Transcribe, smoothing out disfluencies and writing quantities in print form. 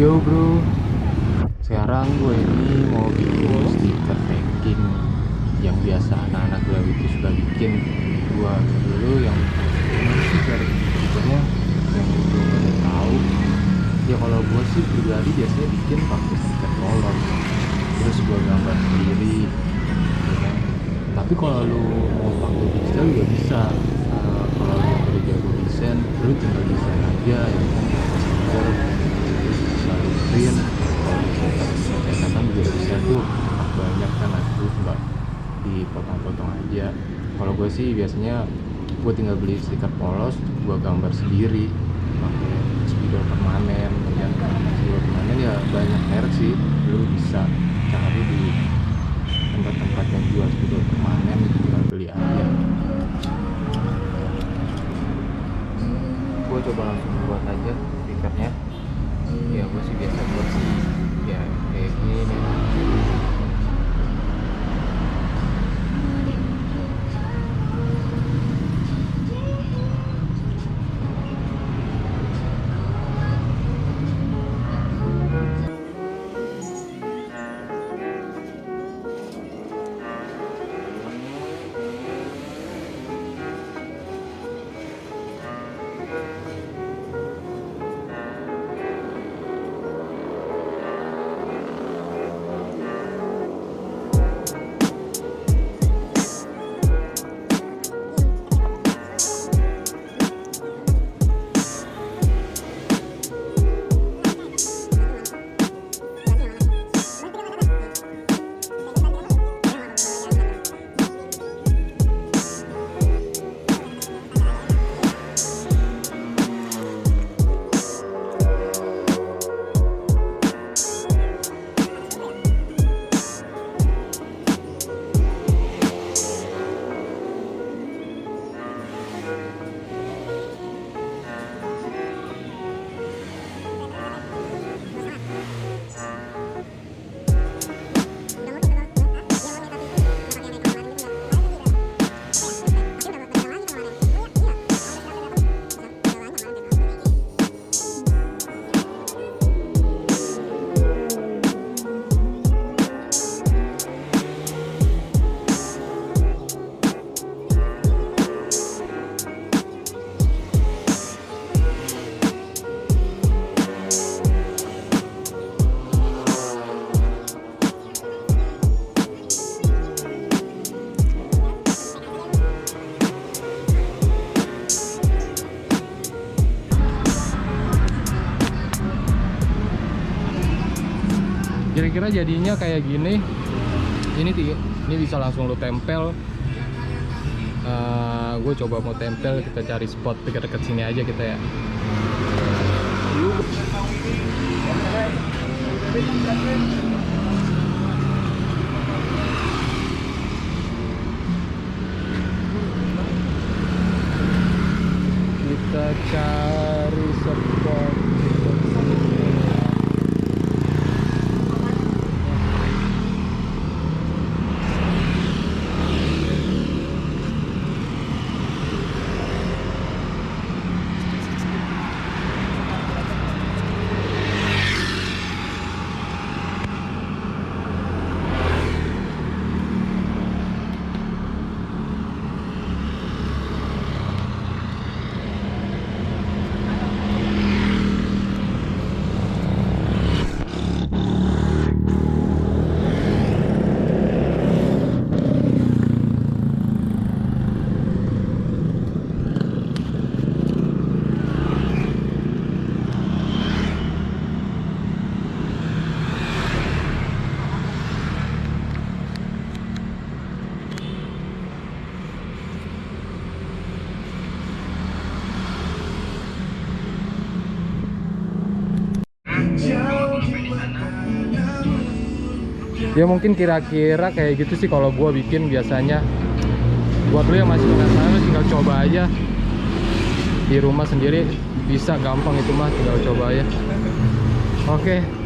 Yo bro, sekarang gue ini mau bikin stiker packing yang biasa anak-anak graffiti suka bikin. Gue dulu yang dari stikernya yang belum pada tahu. Ya kalau gue sih pribadi biasanya bikin pakai stiker polos, terus gue gambar sendiri, ya kan? Tapi kalau lu mau pakai digital juga bisa. Kalau lu udah jago desain, lu tinggal desain aja ya kan, stiker print. Kalau cetakan juga bisa tuh, banyak kan, itu nggak dipotong-potong aja. Kalau gue sih biasanya gue tinggal beli stiker polos, gue gambar sendiri pakai spidol permanen. Dan spidol permanen ya banyak merek sih, lu bisa cari di tempat-tempat yang jual spidol permanen, tinggal beli aja. Gue coba langsung buat aja stikernya. Ya gue sih biasa buat sih ya kayak gini. Kira-kira jadinya kayak gini. Ini bisa langsung lo tempel. Gue coba mau tempel, kita cari spot dekat-dekat sini aja kita ya. Kita cari spot. Ya mungkin kira-kira kayak gitu sih kalau gua bikin biasanya. Buat lu yang masih penasaran, tinggal coba aja di rumah sendiri, bisa gampang itu mah, tinggal coba aja. Oke.